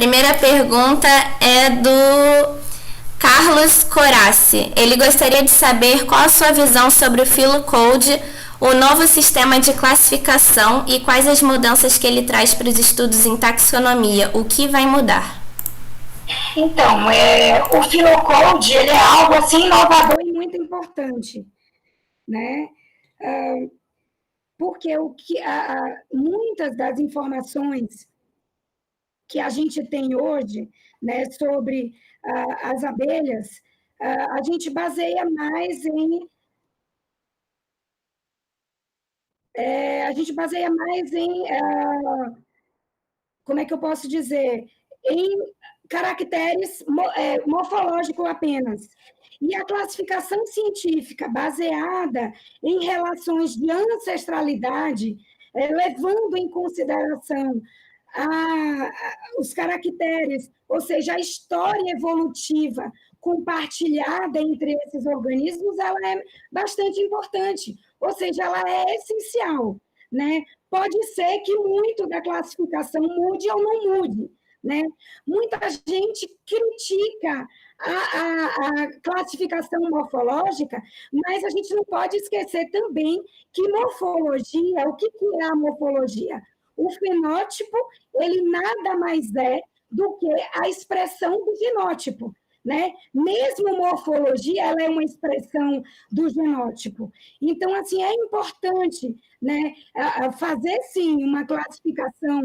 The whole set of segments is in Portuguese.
Primeira pergunta é do Carlos Coraci. Ele gostaria de saber qual a sua visão sobre o Philo Code, o novo sistema de classificação e quais as mudanças que ele traz para os estudos em taxonomia. O que vai mudar? Então, o Philo Code, ele é algo assim inovador e muito importante, né? Porque muitas das informações que a gente tem hoje, né, sobre as abelhas, a gente baseia mais em como é que eu posso dizer, em caracteres morfológicos apenas. E a classificação científica baseada em relações de ancestralidade, levando em consideração os caracteres, ou seja, a história evolutiva compartilhada entre esses organismos, ela é bastante importante, ou seja, ela é essencial, né? Pode ser que muito da classificação mude ou não mude, né? Muita gente critica a classificação morfológica, mas a gente não pode esquecer também que morfologia, o que é a morfologia? O fenótipo, ele nada mais é do que a expressão do genótipo, né? Mesmo morfologia, ela é uma expressão do genótipo. Então, assim, é importante, né, fazer, sim, uma classificação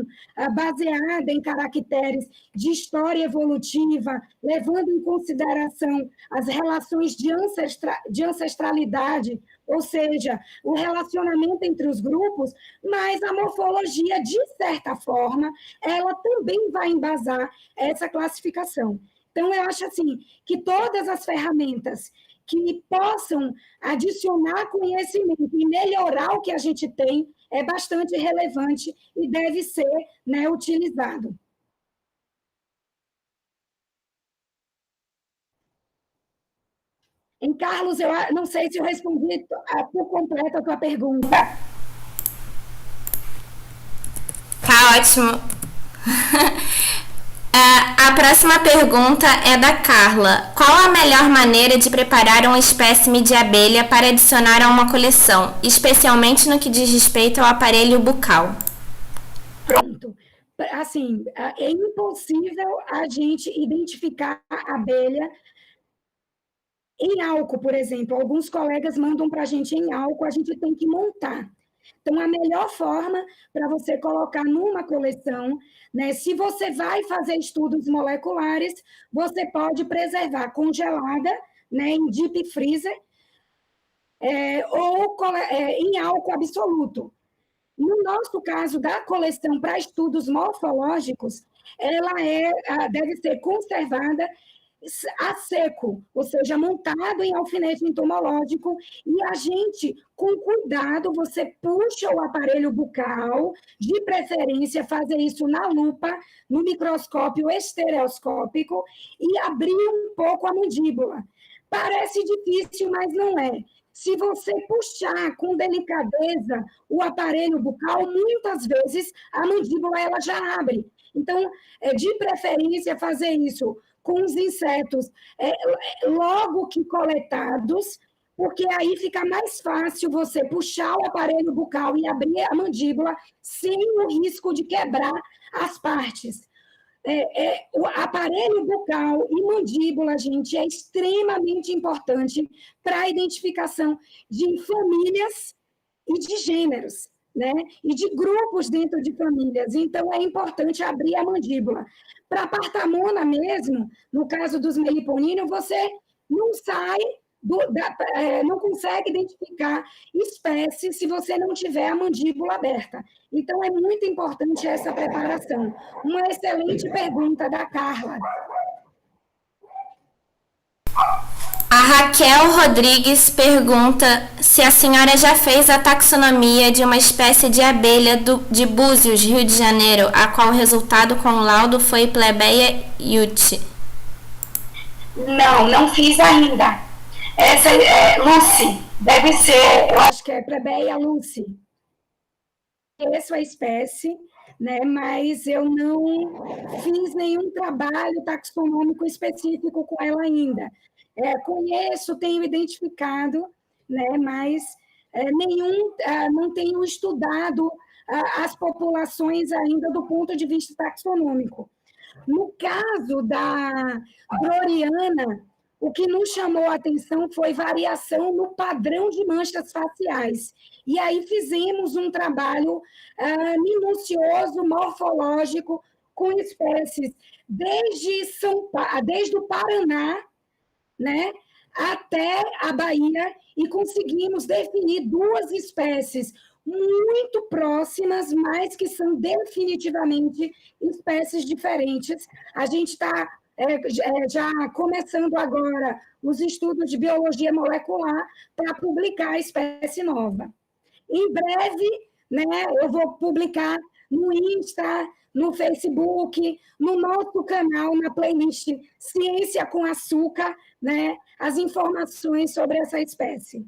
baseada em caracteres de história evolutiva, levando em consideração as relações de ancestralidade, ou seja, o relacionamento entre os grupos, mas a morfologia, de certa forma, ela também vai embasar essa classificação. Então, eu acho assim que todas as ferramentas que possam adicionar conhecimento e melhorar o que a gente tem é bastante relevante e deve ser, né, utilizado. Carlos, eu não sei se eu respondi por completo a tua pergunta. Tá ótimo. A próxima pergunta é da Carla. Qual a melhor maneira de preparar um espécime de abelha para adicionar a uma coleção, especialmente no que diz respeito ao aparelho bucal? Pronto. Assim, é impossível a gente identificar a abelha em álcool, por exemplo. Alguns colegas mandam para a gente em álcool, a gente tem que montar. Então, a melhor forma para você colocar numa coleção, né, se você vai fazer estudos moleculares, você pode preservar congelada, né, em deep freezer, ou em álcool absoluto. No nosso caso da coleção para estudos morfológicos, ela deve ser conservada a seco, ou seja, montado em alfinete entomológico, e a gente, com cuidado, você puxa o aparelho bucal, de preferência fazer isso na lupa, no microscópio estereoscópico, e abrir um pouco a mandíbula. Parece difícil, mas não é. Se você puxar com delicadeza o aparelho bucal, muitas vezes a mandíbula ela já abre. Então, de preferência, fazer isso com os insetos logo que coletados, porque aí fica mais fácil você puxar o aparelho bucal e abrir a mandíbula sem o risco de quebrar as partes. O aparelho bucal e mandíbula, gente, é extremamente importante para a identificação de famílias e de gêneros, né? E de grupos dentro de famílias. Então, é importante abrir a mandíbula. Para a partamona mesmo, no caso dos meliponíneos, você não sai, não consegue identificar espécies se você não tiver a mandíbula aberta. Então, é muito importante essa preparação. Uma excelente pergunta da Carla. A Raquel Rodrigues pergunta se a senhora já fez a taxonomia de uma espécie de abelha de Búzios, Rio de Janeiro, a qual o resultado com o laudo foi Plebeia yuti. Não fiz ainda. Essa é Lucy, deve ser, eu acho que é Plebeia Lucy. Essa é a espécie, né? Mas eu não fiz nenhum trabalho taxonômico específico com ela ainda. Conheço, tenho identificado, né? Mas não tenho estudado as populações ainda do ponto de vista taxonômico. No caso da Gloriana, o que nos chamou a atenção foi variação no padrão de manchas faciais. E aí fizemos um trabalho minucioso, morfológico, com espécies desde o Paraná, né, até a Bahia, e conseguimos definir duas espécies muito próximas, mas que são definitivamente espécies diferentes. A gente está já começando agora os estudos de biologia molecular para publicar a espécie nova. Em breve, né, eu vou publicar no Insta, no Facebook, no nosso canal, na playlist Ciência com Açúcar, né, as informações sobre essa espécie.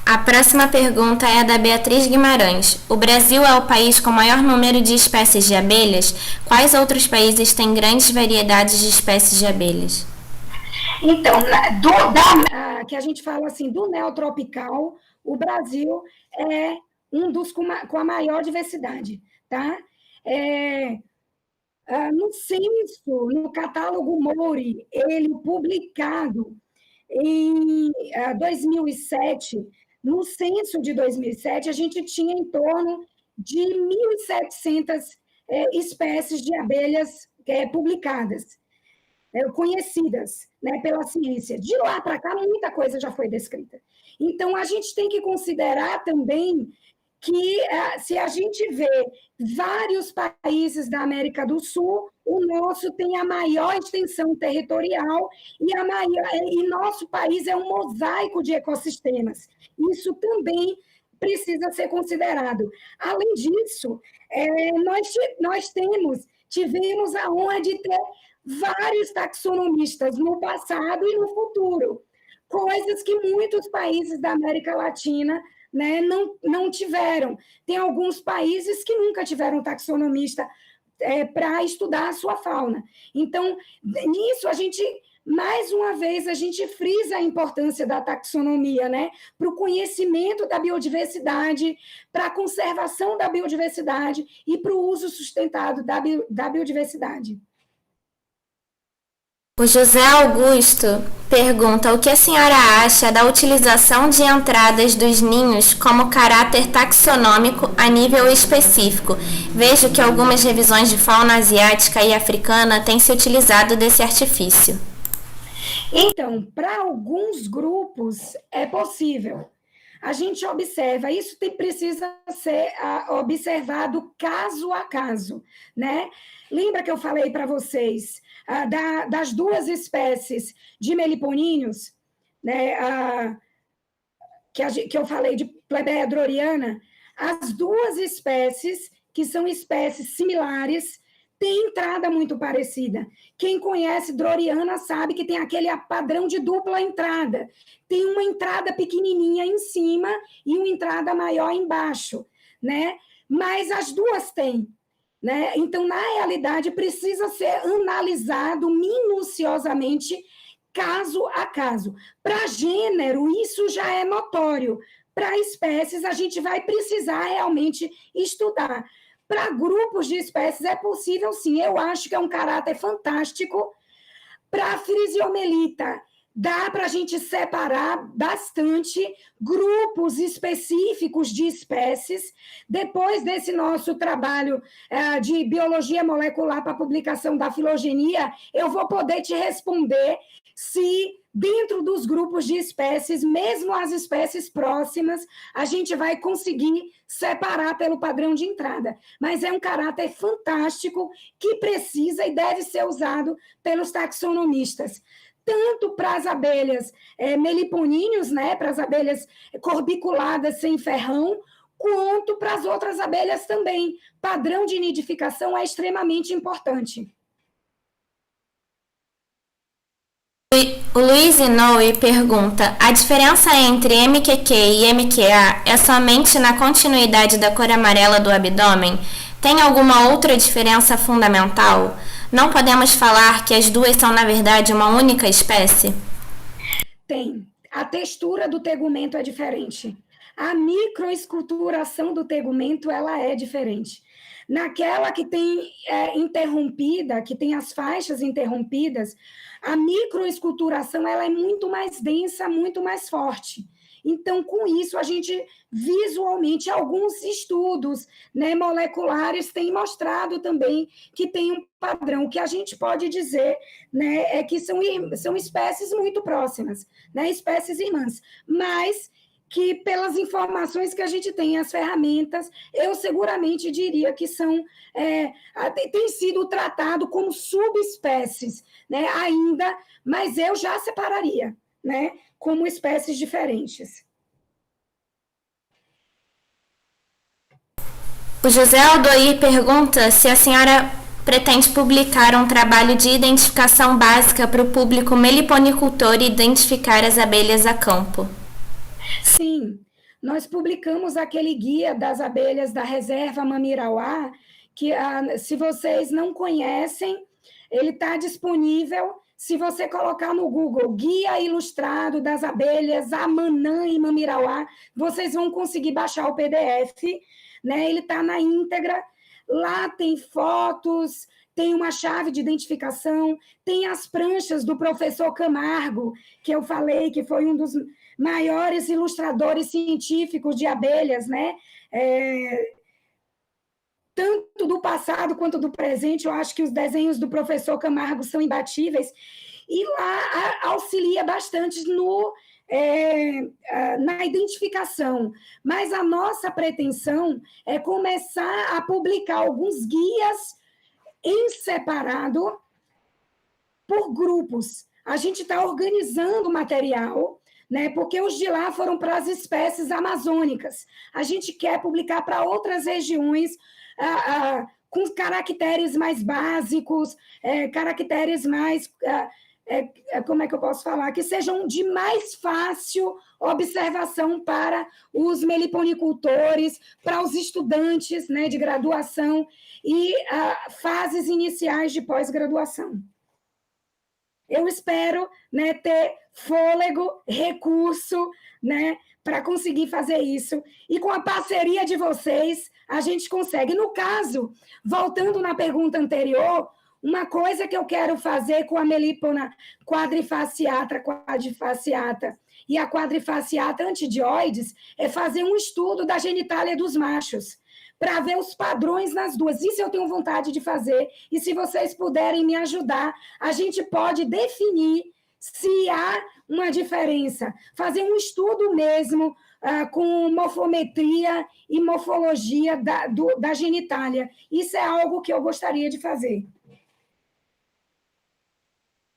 A próxima pergunta é a da Beatriz Guimarães. O Brasil é o país com maior número de espécies de abelhas? Quais outros países têm grandes variedades de espécies de abelhas? Então, que a gente fala assim, do neotropical, o Brasil é um dos com a maior diversidade, tá? No censo, no catálogo Mouri, ele publicado em 2007, no censo de 2007, a gente tinha em torno de 1.700 espécies de abelhas publicadas, conhecidas, né, pela ciência. De lá para cá, muita coisa já foi descrita. Então, a gente tem que considerar também que, se a gente vê vários países da América do Sul, o nosso tem a maior extensão territorial e nosso país é um mosaico de ecossistemas. Isso também precisa ser considerado. Além disso, nós tivemos a honra de ter vários taxonomistas no passado e no futuro, coisas que muitos países da América Latina, né, não tiveram. Tem alguns países que nunca tiveram taxonomista para estudar a sua fauna. Então, nisso, mais uma vez, a gente frisa a importância da taxonomia, né, para o conhecimento da biodiversidade, para a conservação da biodiversidade e para o uso sustentado da biodiversidade. O José Augusto pergunta o que a senhora acha da utilização de entradas dos ninhos como caráter taxonômico a nível específico. Vejo que algumas revisões de fauna asiática e africana têm se utilizado desse artifício. Então, para alguns grupos é possível. A gente observa, isso precisa ser observado caso a caso, né? Lembra que eu falei para vocês das duas espécies de meliponíneos, né? Que eu falei de Plebeia droriana, as duas espécies, que são espécies similares, tem entrada muito parecida. Quem conhece Droriana sabe que tem aquele padrão de dupla entrada. Tem uma entrada pequenininha em cima e uma entrada maior embaixo, né? Mas as duas têm, né? Então, na realidade, precisa ser analisado minuciosamente, caso a caso. Para gênero, isso já é notório. Para espécies, a gente vai precisar realmente estudar. Para grupos de espécies é possível, sim. Eu acho que é um caráter fantástico. Para a frisiomelita, dá para a gente separar bastante grupos específicos de espécies. Depois desse nosso trabalho de biologia molecular para a publicação da filogenia, eu vou poder te responder se dentro dos grupos de espécies, mesmo as espécies próximas, a gente vai conseguir separar pelo padrão de entrada. Mas é um caráter fantástico que precisa e deve ser usado pelos taxonomistas, tanto para as abelhas meliponíneos, né, para as abelhas corbiculadas sem ferrão, quanto para as outras abelhas também. Padrão de nidificação é extremamente importante. O Luiz Inoue pergunta: a diferença entre MQQ e MQA é somente na continuidade da cor amarela do abdômen? Tem alguma outra diferença fundamental? Não podemos falar que as duas são, na verdade, uma única espécie? Tem. A textura do tegumento é diferente. A microesculturação do tegumento ela é diferente. Naquela que tem interrompida, que tem as faixas interrompidas, a microesculturação ela é muito mais densa, muito mais forte. Então, com isso, a gente visualmente, alguns estudos, né, moleculares têm mostrado também que tem um padrão. O que a gente pode dizer, né, é que são espécies muito próximas, né, espécies irmãs, mas que pelas informações que a gente tem, as ferramentas, eu seguramente diria que tem sido tratado como subespécies, né, ainda, mas eu já separaria, né, como espécies diferentes. O José Aldoir pergunta se a senhora pretende publicar um trabalho de identificação básica para o público meliponicultor e identificar as abelhas a campo. Sim, nós publicamos aquele guia das abelhas da reserva Mamirauá, que se vocês não conhecem, ele está disponível. Se você colocar no Google Guia Ilustrado das Abelhas Amanã e Mamirauá, vocês vão conseguir baixar o PDF, né? Ele está na íntegra. Lá tem fotos, tem uma chave de identificação, tem as pranchas do professor Camargo, que eu falei que foi um dos maiores ilustradores científicos de abelhas, né? Tanto do passado quanto do presente, eu acho que os desenhos do professor Camargo são imbatíveis, e lá auxilia bastante na identificação. Mas a nossa pretensão é começar a publicar alguns guias em separado por grupos. A gente está organizando material, né, porque os de lá foram para as espécies amazônicas. A gente quer publicar para outras regiões com caracteres mais básicos, caracteres mais... como é que eu posso falar? Que sejam de mais fácil observação para os meliponicultores, para os estudantes, né, de graduação e fases iniciais de pós-graduação. Eu espero, né, ter fôlego, recurso, né, para conseguir fazer isso. E com a parceria de vocês, a gente consegue. No caso, voltando na pergunta anterior, uma coisa que eu quero fazer com a Melipona quadrifaciata e a quadrifaciata antidioides é fazer um estudo da genitália dos machos, para ver os padrões nas duas. Isso eu tenho vontade de fazer, e se vocês puderem me ajudar, a gente pode definir se há uma diferença, fazer um estudo mesmo com morfometria e morfologia da genitália. Isso é algo que eu gostaria de fazer.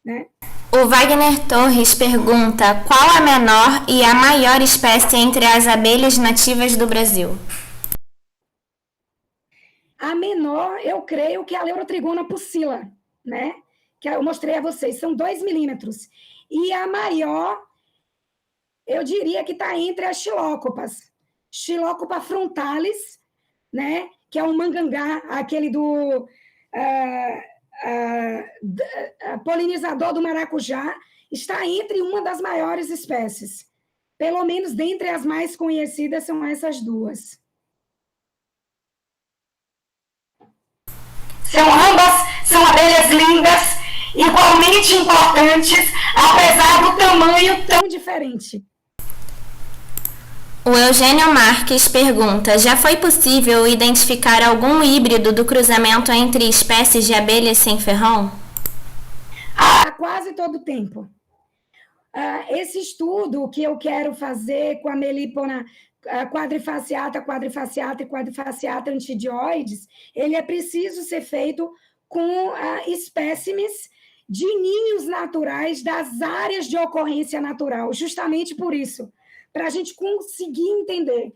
Né? O Wagner Torres pergunta: qual a menor e a maior espécie entre as abelhas nativas do Brasil? A menor, eu creio que é a Leurotrigona pusilla, né? Que eu mostrei a vocês, são 2 milímetros. E a maior, eu diria que está entre as xilócopas. Xilocopa frontalis, né? Que é um mangangá, aquele do polinizador do maracujá, está entre uma das maiores espécies. Pelo menos dentre as mais conhecidas são essas duas. São abelhas lindas, igualmente importantes, apesar do tamanho tão diferente. O Eugênio Marques pergunta: já foi possível identificar algum híbrido do cruzamento entre espécies de abelhas sem ferrão? Há quase todo tempo. Esse estudo que eu quero fazer com a Melipona quadrifaciata e quadrifaciata antidioides, ele é preciso ser feito com espécimes de ninhos naturais das áreas de ocorrência natural, justamente por isso, para a gente conseguir entender.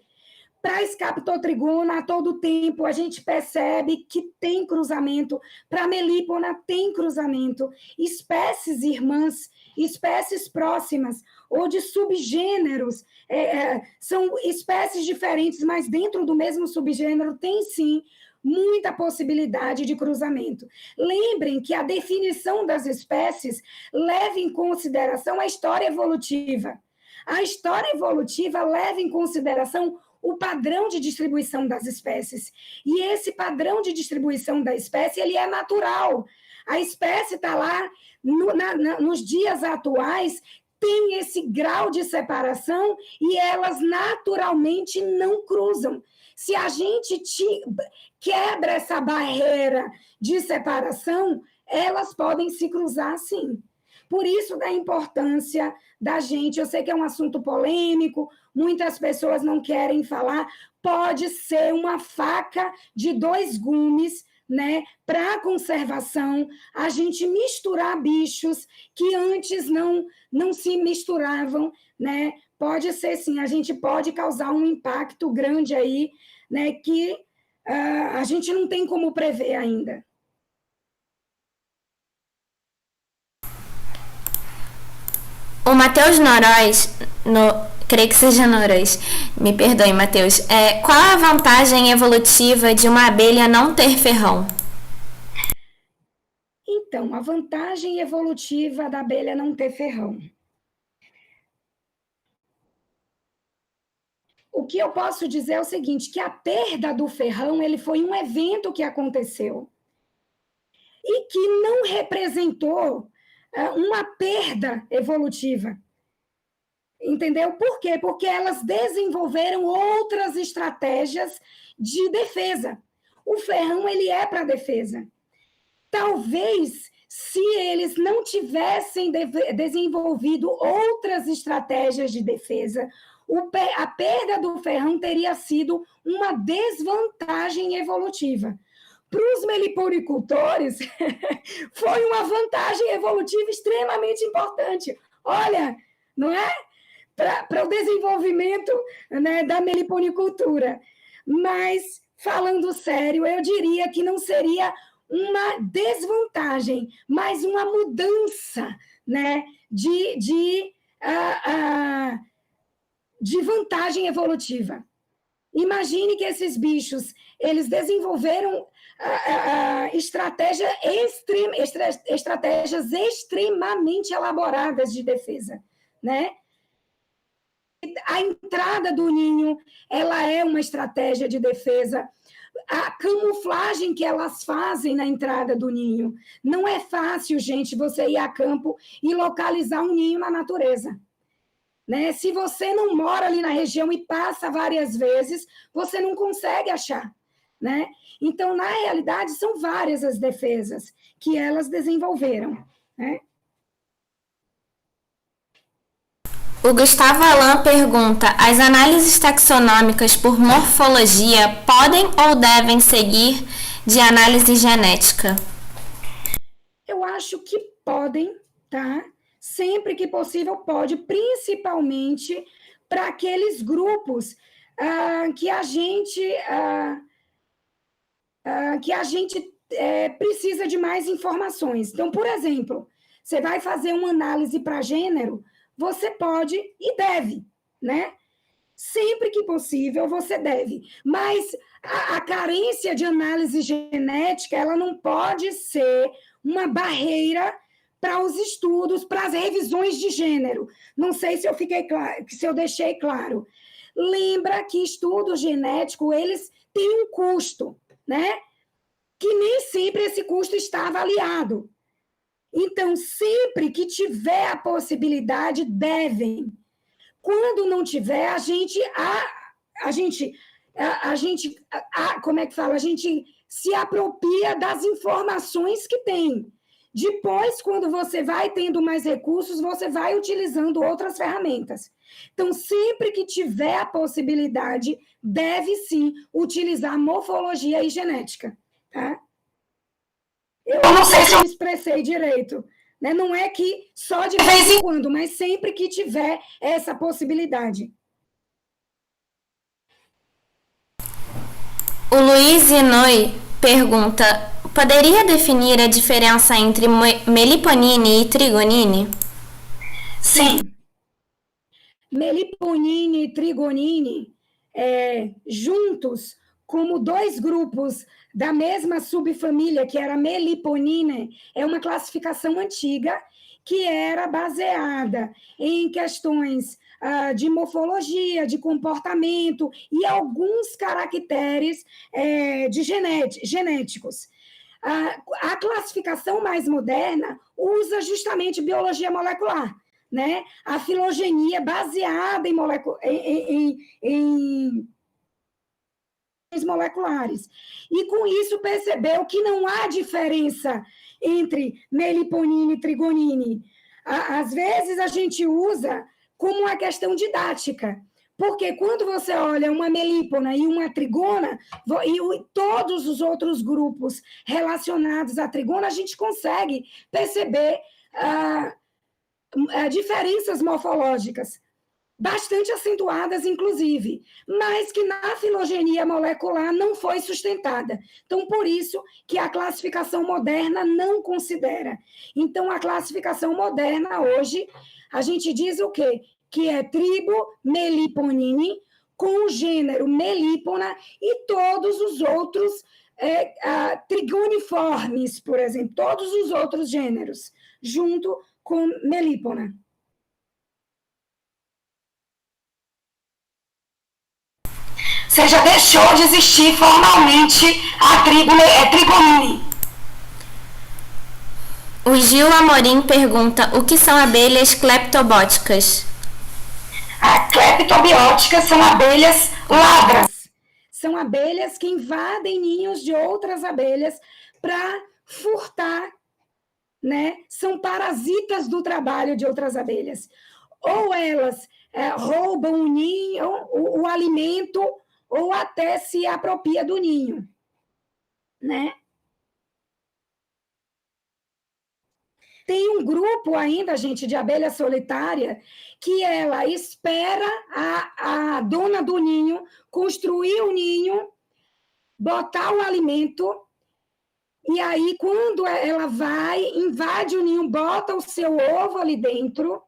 Para Escaptotrigona, a todo tempo, a gente percebe que tem cruzamento. Para Melípona, tem cruzamento. Espécies irmãs, espécies próximas, ou de subgêneros, são espécies diferentes, mas dentro do mesmo subgênero tem, sim, muita possibilidade de cruzamento. Lembrem que a definição das espécies leva em consideração a história evolutiva. A história evolutiva leva em consideração o padrão de distribuição das espécies. E esse padrão de distribuição da espécie, ele é natural. A espécie está lá, nos dias atuais, tem esse grau de separação e elas naturalmente não cruzam. Se a gente quebra essa barreira de separação, elas podem se cruzar, sim. Por isso da importância da gente, eu sei que é um assunto polêmico, muitas pessoas não querem falar, pode ser uma faca de dois gumes, né, para a conservação, a gente misturar bichos que antes não se misturavam, né, pode ser sim, a gente pode causar um impacto grande aí, né, que a gente não tem como prever ainda. O Matheus Noróis, creio que seja Noróis, me perdoe, Matheus, qual a vantagem evolutiva de uma abelha não ter ferrão? Então, a vantagem evolutiva da abelha não ter ferrão. O que eu posso dizer é o seguinte, que a perda do ferrão, ele foi um evento que aconteceu e que não representou uma perda evolutiva. Entendeu? Por quê? Porque elas desenvolveram outras estratégias de defesa. O ferrão, ele é para defesa. Talvez, se eles não tivessem desenvolvido outras estratégias de defesa, a perda do ferrão teria sido uma desvantagem evolutiva. Para os meliponicultores, foi uma vantagem evolutiva extremamente importante. Olha, não é? Para o desenvolvimento, né, da meliponicultura. Mas, falando sério, eu diria que não seria uma desvantagem, mas uma mudança, né, de vantagem evolutiva. Imagine que esses bichos, eles desenvolveram estratégias extremamente elaboradas de defesa, né? A entrada do ninho, ela é uma estratégia de defesa. A camuflagem que elas fazem na entrada do ninho. Não é fácil, gente, você ir a campo e localizar um ninho na natureza. Né? Se você não mora ali na região e passa várias vezes, você não consegue achar. Né? Então, na realidade, são várias as defesas que elas desenvolveram. Né? O Gustavo Alan pergunta: as análises taxonômicas por morfologia podem ou devem seguir de análise genética? Eu acho que podem, tá? Sempre que possível pode, principalmente para aqueles grupos que a gente precisa de mais informações. Então, por exemplo, você vai fazer uma análise para gênero, você pode e deve, né? Sempre que possível, você deve. Mas a carência de análise genética, ela não pode ser uma barreira para os estudos, para as revisões de gênero. Não sei se eu fiquei claro, se eu deixei claro. Lembra que estudo genético, eles têm um custo, né? Que nem sempre esse custo está avaliado. Então, sempre que tiver a possibilidade, devem. Quando não tiver, a gente como é que fala? A gente se apropria das informações que tem. Depois, quando você vai tendo mais recursos, você vai utilizando outras ferramentas. Então, sempre que tiver a possibilidade, deve sim utilizar morfologia e genética. Tá? Eu não sei se eu me expressei direito. Né? Não é que só de vez em quando, mas sempre que tiver essa possibilidade. O Luiz Inoi pergunta: poderia definir a diferença entre meliponine e trigonine? Sim. Meliponine e trigonine, juntos, como dois grupos da mesma subfamília, que era meliponine, é uma classificação antiga que era baseada em questões de morfologia, de comportamento e alguns caracteres genéticos. A classificação mais moderna usa justamente biologia molecular, né? A filogenia baseada em moleculares. E com isso percebeu que não há diferença entre meliponine e trigonine. Às vezes a gente usa como uma questão didática, porque quando você olha uma melípona e uma trigona, e todos os outros grupos relacionados à trigona, a gente consegue perceber diferenças morfológicas, bastante acentuadas, inclusive, mas que na filogenia molecular não foi sustentada. Então, por isso que a classificação moderna não considera. Então, a classificação moderna hoje, a gente diz o quê? Que é tribo meliponine, com o gênero melípona e todos os outros trigoniformes, por exemplo, todos os outros gêneros, junto com melípona. Você já deixou de existir formalmente a trigonine. O Gil Amorim pergunta: o que são abelhas cleptobóticas? As cleptobióticas são abelhas ladras. São abelhas que invadem ninhos de outras abelhas para furtar, né? São parasitas do trabalho de outras abelhas. Ou elas roubam o ninho, o alimento, ou até se apropria do ninho, né? Tem um grupo ainda, gente, de abelha solitária, que ela espera a dona do ninho construir o ninho, botar o alimento, e aí, quando ela vai, invade o ninho, bota o seu ovo ali dentro,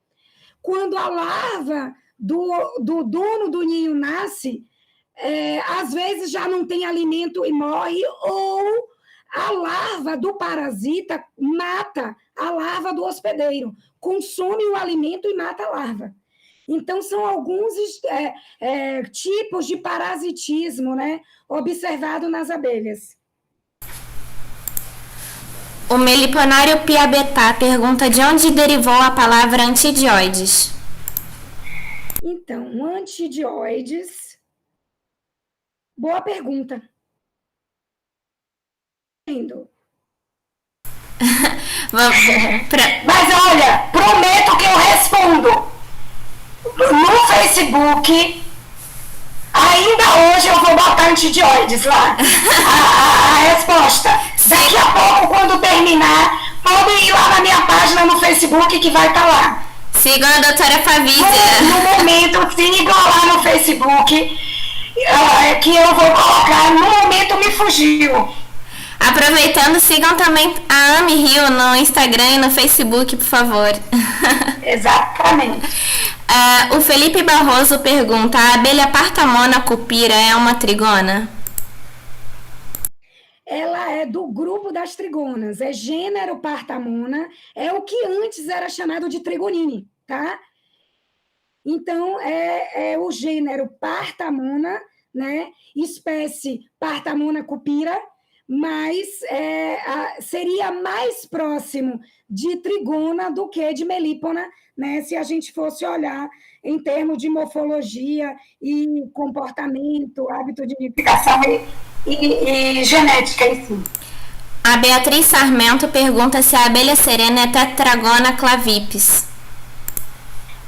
quando a larva do dono do ninho nasce, às vezes já não tem alimento e morre, ou a larva do parasita mata a larva do hospedeiro, consome o alimento e mata a larva. Então, são alguns tipos de parasitismo, né, observado nas abelhas. O Meliponário Piabetá pergunta de onde derivou a palavra antidioides. Então, antidioides... Boa pergunta. Mas olha, prometo que eu respondo no Facebook. Ainda hoje eu vou botar antidioides lá. A resposta. Daqui a pouco, quando terminar, podem ir lá na minha página no Facebook que vai estar lá. Sigam a doutora Favísia. No momento, sigam lá no Facebook, que eu vou colocar. No momento me fugiu. Aproveitando, sigam também a Ami Rio no Instagram e no Facebook, por favor. Exatamente. O Felipe Barroso pergunta: a abelha Partamona cupira é uma trigona? Ela é do grupo das trigonas, é gênero Partamona, é o que antes era chamado de trigonine, tá? Então, é o gênero Partamona, né? Espécie Partamona cupira, mas seria mais próximo de trigona do que de melípona, né? Se a gente fosse olhar em termos de morfologia e comportamento, hábito de nidificação e genética em si. A Beatriz Sarmento pergunta se a abelha serena é Tetragona clavipes.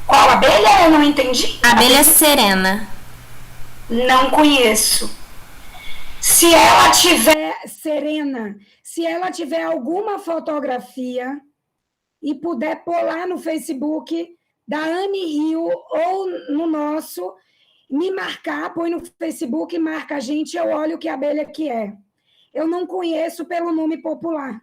Qual abelha? Eu não entendi. Abelha serena. Não conheço. Se ela tiver serena, se ela tiver alguma fotografia e puder pôr lá no Facebook da Ami Rio ou no nosso, me marcar, põe no Facebook, marca a gente, eu olho que abelha que é. Eu não conheço pelo nome popular.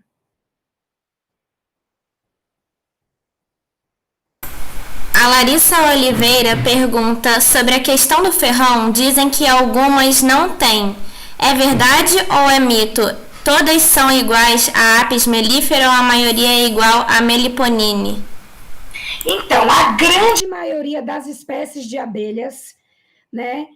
A Larissa Oliveira pergunta sobre a questão do ferrão. Dizem que algumas não têm. É verdade ou é mito? Todas são iguais a Apis mellifera ou a maioria é igual a Meliponine? Então, a grande maioria das espécies de abelhas, né,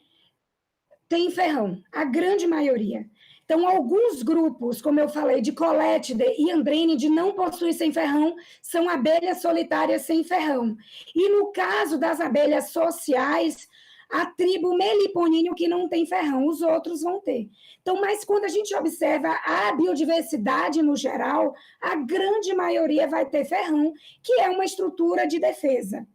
tem ferrão. A grande maioria. Então, alguns grupos, como eu falei, de Colétide e Andrênide não possuem sem ferrão, são abelhas solitárias sem ferrão. E no caso das abelhas sociais, a tribo Meliponíneo que não tem ferrão, os outros vão ter. Então, mas quando a gente observa a biodiversidade no geral, a grande maioria vai ter ferrão, que é uma estrutura de defesa.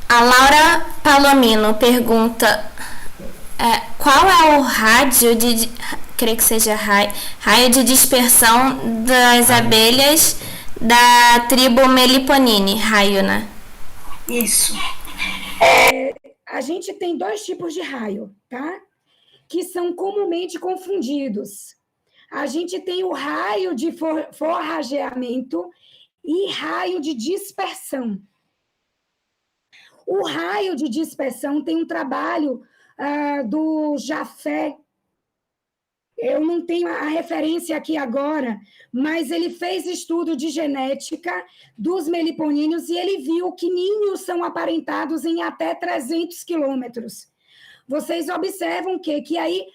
A Laura Palomino pergunta qual é o raio de creio que seja raio de dispersão das abelhas da tribo Meliponine, raio, né? Isso. A gente tem 2 tipos de raio, tá? Que são comumente confundidos. A gente tem o raio de forrageamento e raio de dispersão. O raio de dispersão tem um trabalho do Jafé, eu não tenho a referência aqui agora, mas ele fez estudo de genética dos meliponíneos e ele viu que ninhos são aparentados em até 300 quilômetros. Vocês observam que aí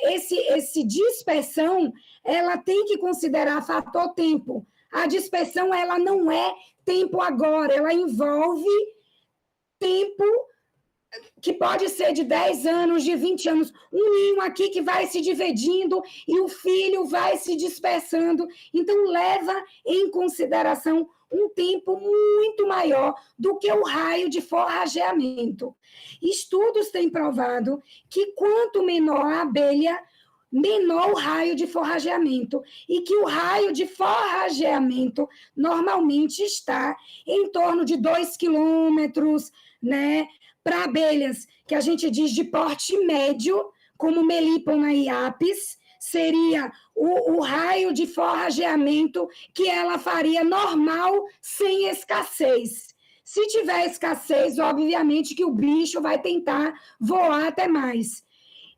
esse dispersão, ela tem que considerar fator tempo. A dispersão, ela não é tempo agora, ela envolve tempo que pode ser de 10 anos, de 20 anos, um ninho aqui que vai se dividindo e o filho vai se dispersando. Então, leva em consideração um tempo muito maior do que o raio de forrageamento. Estudos têm provado que quanto menor a abelha, menor o raio de forrageamento, e que o raio de forrageamento normalmente está em torno de 2 quilômetros, né? Para abelhas que a gente diz de porte médio, como Melipona e Apis, seria o raio de forrageamento que ela faria normal, sem escassez. Se tiver escassez, obviamente que o bicho vai tentar voar até mais.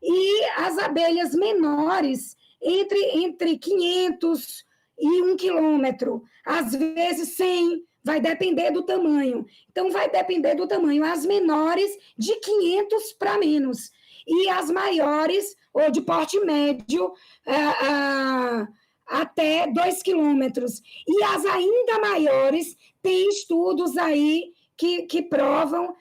E as abelhas menores, entre 500 e 1 quilômetro, às vezes 100, vai depender do tamanho. Então, vai depender do tamanho. As menores, de 500 para menos. E as maiores, ou de porte médio, até 2 quilômetros. E as ainda maiores, tem estudos aí que provam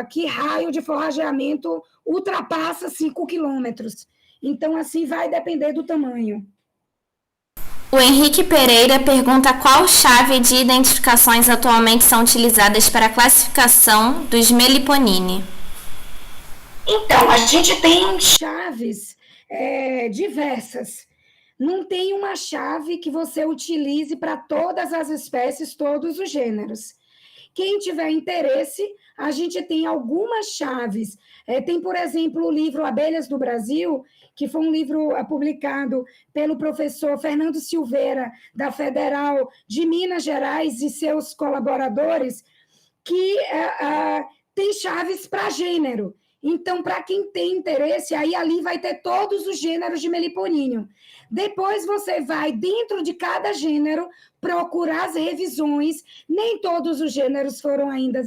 que raio de forrageamento ultrapassa 5 quilômetros. Então, assim, vai depender do tamanho. O Henrique Pereira pergunta qual chave de identificações atualmente são utilizadas para a classificação dos Meliponine. Então, a gente tem chaves diversas. Não tem uma chave que você utilize para todas as espécies, todos os gêneros. Quem tiver interesse, a gente tem algumas chaves. Tem, por exemplo, o livro Abelhas do Brasil, que foi um livro publicado pelo professor Fernando Silveira, da Federal de Minas Gerais, e seus colaboradores, que tem chaves para gênero. Então, para quem tem interesse, aí ali vai ter todos os gêneros de meliponíneos. Depois você vai, dentro de cada gênero, procurar as revisões. Nem todos os gêneros foram ainda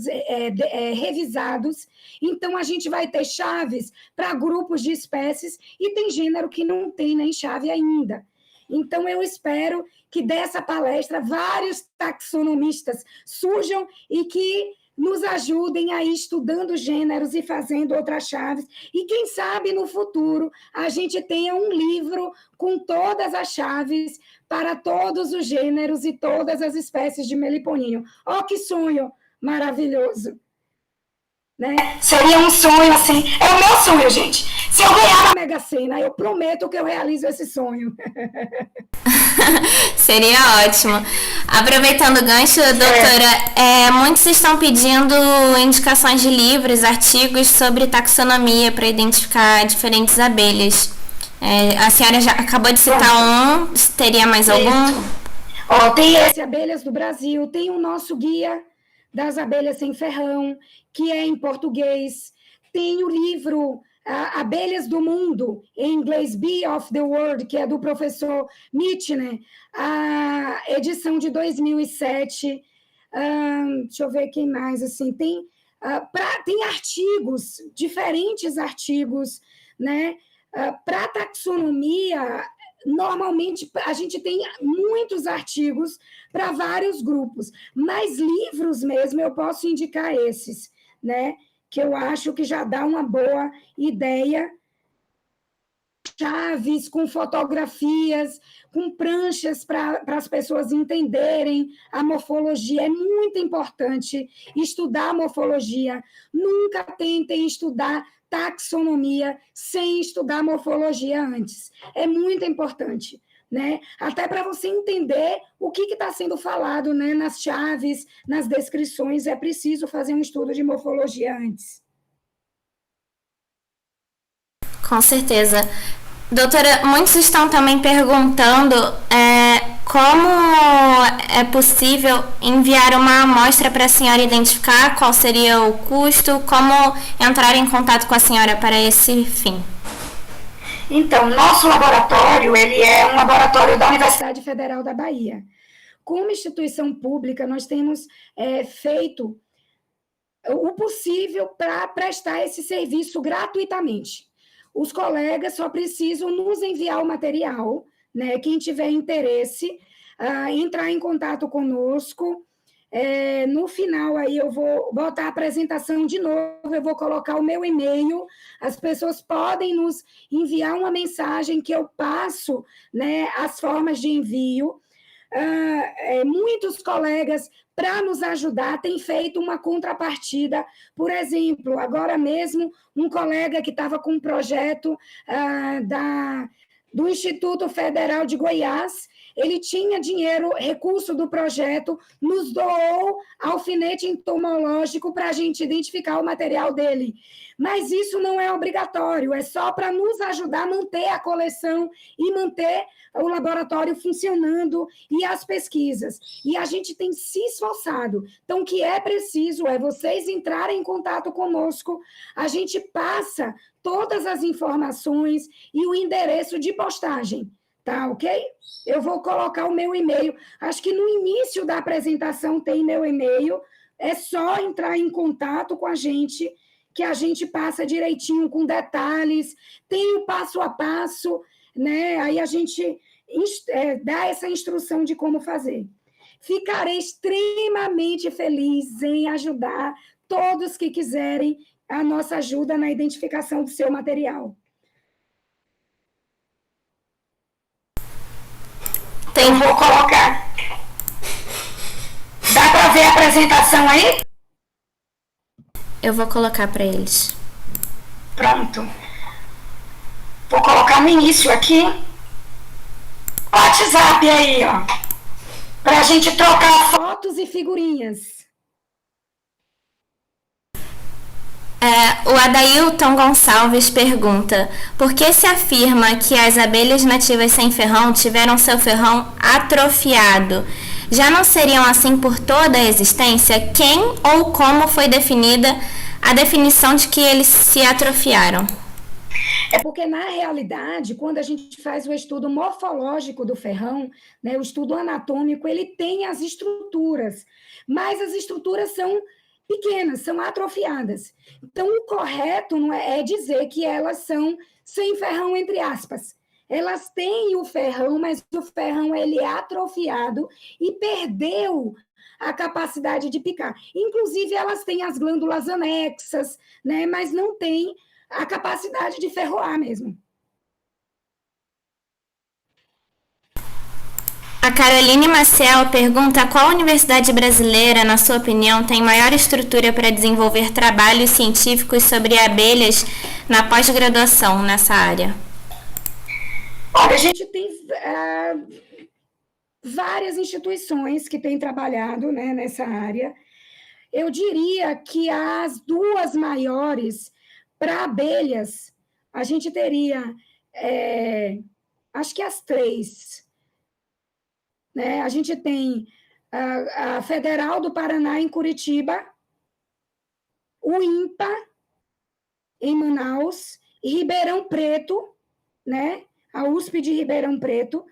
revisados. Então, a gente vai ter chaves para grupos de espécies e tem gênero que não tem nem chave ainda. Então, eu espero que dessa palestra vários taxonomistas surjam e que nos ajudem a ir estudando gêneros e fazendo outras chaves. E quem sabe no futuro a gente tenha um livro com todas as chaves para todos os gêneros e todas as espécies de meliponíneos. Oh, que sonho maravilhoso! Né? Seria um sonho assim, é o meu sonho, gente. Se eu ganhar na Mega Sena, eu prometo que eu realizo esse sonho. Seria ótimo. Aproveitando o gancho, doutora, muitos estão pedindo indicações de livros, artigos sobre taxonomia para identificar diferentes abelhas. A senhora já acabou de citar um, teria mais algum? Tem esse Abelhas do Brasil, tem o nosso guia das abelhas sem ferrão, que é em português, tem o livro Abelhas do Mundo, em inglês, Bee of the World, que é do professor Michener, a edição de 2007. Deixa eu ver quem mais, assim, tem artigos, diferentes artigos, né? Para taxonomia, normalmente a gente tem muitos artigos para vários grupos, mas livros mesmo eu posso indicar esses, né? Que eu acho que já dá uma boa ideia. Chaves, com fotografias, com pranchas para as pessoas entenderem a morfologia. É muito importante estudar a morfologia. Nunca tentem estudar taxonomia sem estudar morfologia antes. É muito importante, né? Até para você entender o que está sendo falado, né? Nas chaves, nas descrições, é preciso fazer um estudo de morfologia antes. Com certeza. Doutora, muitos estão também perguntando como é possível enviar uma amostra para a senhora identificar qual seria o custo, como entrar em contato com a senhora para esse fim. Então, nosso laboratório, ele é um laboratório da Universidade Federal da Bahia. Como instituição pública, nós temos feito o possível para prestar esse serviço gratuitamente. Os colegas só precisam nos enviar o material, né? Quem tiver interesse, entrar em contato conosco. No final, aí eu vou botar a apresentação de novo, eu vou colocar o meu e-mail, as pessoas podem nos enviar uma mensagem que eu passo, né, as formas de envio. Muitos colegas, para nos ajudar, têm feito uma contrapartida. Por exemplo, agora mesmo, um colega que estava com um projeto do Instituto Federal de Goiás, ele tinha dinheiro, recurso do projeto, nos doou alfinete entomológico para a gente identificar o material dele. Mas isso não é obrigatório, é só para nos ajudar a manter a coleção e manter o laboratório funcionando e as pesquisas. E a gente tem se esforçado. Então, o que é preciso é vocês entrarem em contato conosco, a gente passa todas as informações e o endereço de postagem. Tá, ok? Eu vou colocar o meu e-mail. Acho que no início da apresentação tem meu e-mail. É só entrar em contato com a gente, que a gente passa direitinho com detalhes. Tem o passo a passo, né? Aí a gente dá essa instrução de como fazer. Ficarei extremamente feliz em ajudar todos que quiserem a nossa ajuda na identificação do seu material. Eu vou colocar. Dá para ver a apresentação aí? Eu vou colocar para eles. Pronto. Vou colocar no início aqui. WhatsApp aí, ó. Para a gente trocar fotos e figurinhas. O Adailton Gonçalves pergunta: por que se afirma que as abelhas nativas sem ferrão tiveram seu ferrão atrofiado? Já não seriam assim por toda a existência? Quem ou como foi definida a definição de que eles se atrofiaram? É porque, na realidade, quando a gente faz o estudo morfológico do ferrão, né, o estudo anatômico, ele tem as estruturas, mas as estruturas são pequenas, são atrofiadas. Então, o correto não é dizer que elas são sem ferrão, entre aspas. Elas têm o ferrão, mas o ferrão ele é atrofiado e perdeu a capacidade de picar. Inclusive, elas têm as glândulas anexas, né, mas não têm a capacidade de ferroar mesmo. A Caroline Maciel pergunta qual universidade brasileira, na sua opinião, tem maior estrutura para desenvolver trabalhos científicos sobre abelhas na pós-graduação nessa área? Olha, a gente tem várias instituições que têm trabalhado, né, nessa área. Eu diria que as duas maiores para abelhas, a gente teria, acho que as três, né? A gente tem a Federal do Paraná, em Curitiba, o INPA, em Manaus, e Ribeirão Preto, né? A USP de Ribeirão Preto,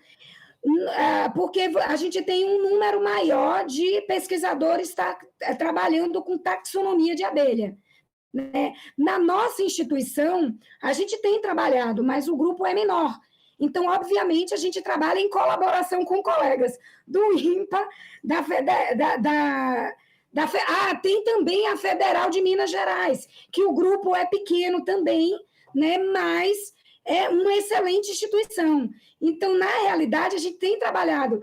porque a gente tem um número maior de pesquisadores trabalhando com taxonomia de abelha. Né? Na nossa instituição, a gente tem trabalhado, mas o grupo é menor. Então, obviamente, a gente trabalha em colaboração com colegas do INPA, tem também a Federal de Minas Gerais, que o grupo é pequeno também, né? Mas é uma excelente instituição. Então, na realidade, a gente tem trabalhado.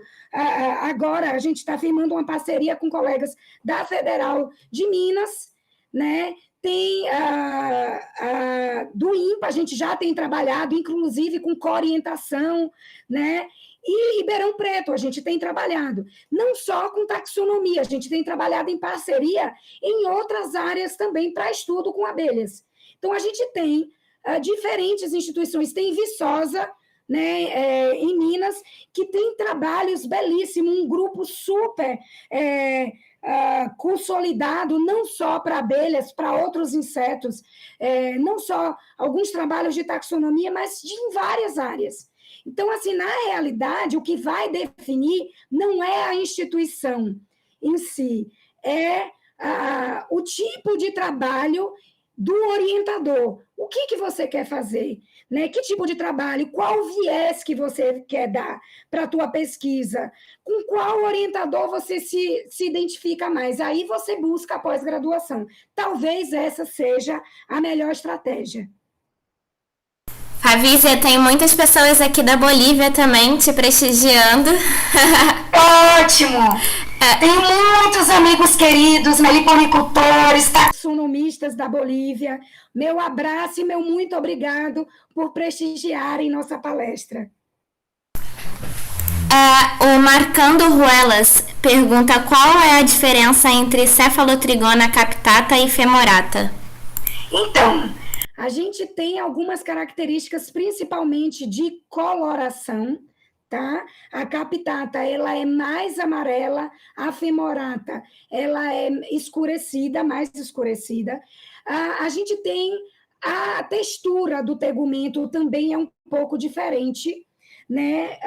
Agora, a gente está firmando uma parceria com colegas da Federal de Minas, né? Tem do INPA, a gente já tem trabalhado, inclusive com coorientação, né? E Ribeirão Preto, a gente tem trabalhado, não só com taxonomia, a gente tem trabalhado em parceria em outras áreas também para estudo com abelhas. Então, a gente tem diferentes instituições, tem Viçosa, né, em Minas, que tem trabalhos belíssimos, um grupo super consolidado, não só para abelhas, para outros insetos, não só alguns trabalhos de taxonomia, mas em várias áreas. Então, assim, na realidade, o que vai definir não é a instituição em si, é o tipo de trabalho do orientador. O que você quer fazer? Né? Que tipo de trabalho? Qual viés que você quer dar para a tua pesquisa? Com qual orientador você se identifica mais? Aí você busca a pós-graduação. Talvez essa seja a melhor estratégia. Fabícia, tem muitas pessoas aqui da Bolívia também te prestigiando. Ótimo! Tenho muitos amigos queridos, meliponicultores, taxonomistas da Bolívia. Meu abraço e meu muito obrigado por prestigiarem nossa palestra. O Marcando Ruelas pergunta qual é a diferença entre Cefalotrigona captata e Femorata. Então, a gente tem algumas características, principalmente de coloração, tá? A captata, ela é mais amarela, a Femorata, ela é escurecida, mais escurecida. A gente tem a textura do tegumento também é um pouco diferente, né?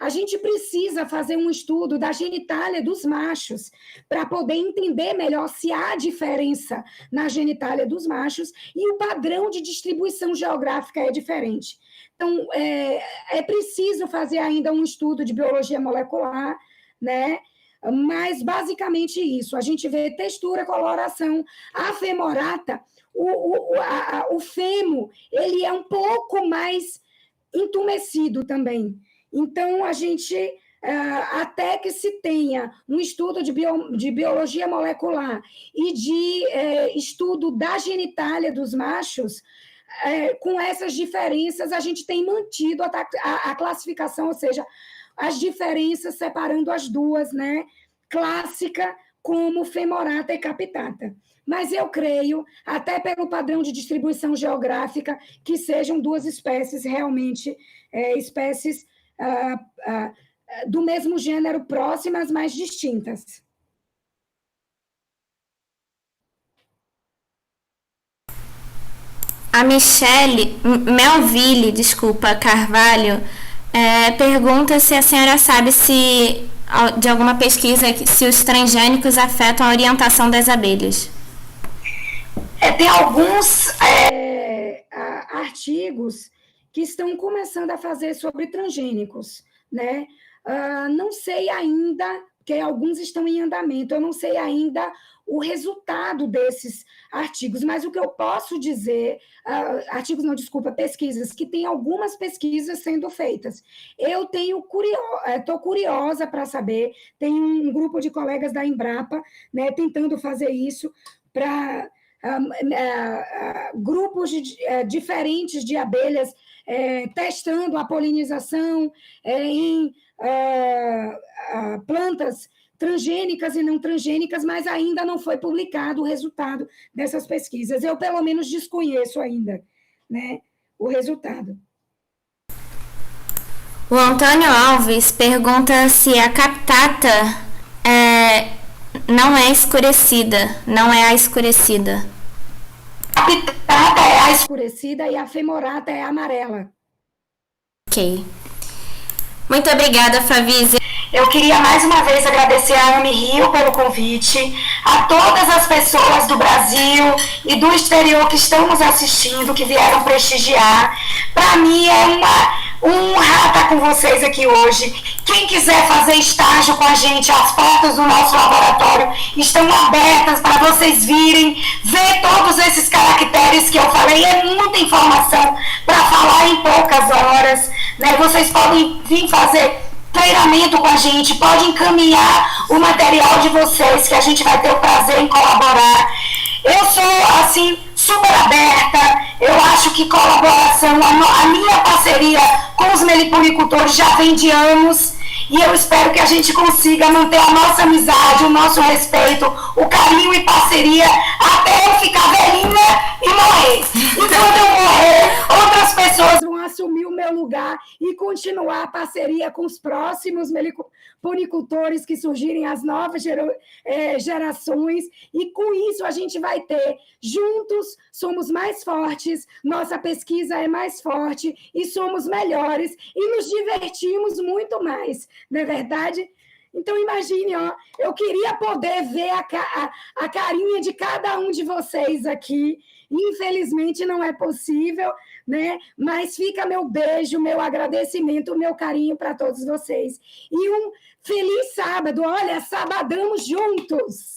A gente precisa fazer um estudo da genitália dos machos para poder entender melhor se há diferença na genitália dos machos e o padrão de distribuição geográfica é diferente. Então, é preciso fazer ainda um estudo de biologia molecular, né? Mas, basicamente, isso. A gente vê textura, coloração. A Femorata, o fêmur, ele é um pouco mais entumecido também. Então, a gente, até que se tenha um estudo de biologia molecular e de estudo da genitália dos machos, com essas diferenças, a gente tem mantido a classificação, ou seja, as diferenças separando as duas, né? Clássica como Femorata e Capitata. Mas eu creio, até pelo padrão de distribuição geográfica, que sejam duas espécies realmente, espécies do mesmo gênero, próximas, mas distintas. A Melville, Carvalho, pergunta se a senhora sabe se de alguma pesquisa se os transgênicos afetam a orientação das abelhas. Tem alguns artigos que estão começando a fazer sobre transgênicos, né? Não sei ainda, porque alguns estão em andamento, eu não sei ainda o resultado desses artigos, mas o que eu posso dizer, pesquisas, que tem algumas pesquisas sendo feitas. Eu estou curiosa para saber, tem um grupo de colegas da Embrapa, né, tentando fazer isso para grupos diferentes de abelhas testando a polinização em plantas transgênicas e não transgênicas, mas ainda não foi publicado o resultado dessas pesquisas. Eu, pelo menos, desconheço ainda, né, o resultado. O Antônio Alves pergunta se a captata não é escurecida, não é a escurecida. A captata é a escurecida e a femorata é a amarela. Ok. Muito obrigada, Favise. Eu queria mais uma vez agradecer a AME Rio pelo convite, a todas as pessoas do Brasil e do exterior que estão nos assistindo, que vieram prestigiar. Para mim é uma honra estar com vocês aqui hoje. Quem quiser fazer estágio com a gente, as portas do nosso laboratório estão abertas para vocês virem, ver todos esses caracteres que eu falei. É muita informação para falar em poucas horas, né? Vocês podem vir fazer treinamento com a gente, pode encaminhar o material de vocês, que a gente vai ter o prazer em colaborar. Eu sou, assim, super aberta, eu acho que colaboração, a minha parceria com os meliponicultores já vem de anos, e eu espero que a gente consiga manter a nossa amizade, o nosso respeito, o carinho e parceria, até eu ficar velhinha e morrer. E quando eu morrer, outras pessoas vão assumir o meu lugar e continuar a parceria com os próximos meliponicultores que surgirem, as novas gerações, e com isso a gente vai ter, juntos somos mais fortes, nossa pesquisa é mais forte e somos melhores e nos divertimos muito mais, não é verdade? Então, imagine, ó, eu queria poder ver a carinha de cada um de vocês aqui. Infelizmente, não é possível, né? Mas fica meu beijo, meu agradecimento, o meu carinho para todos vocês. E um feliz sábado. Olha, sabadamos juntos!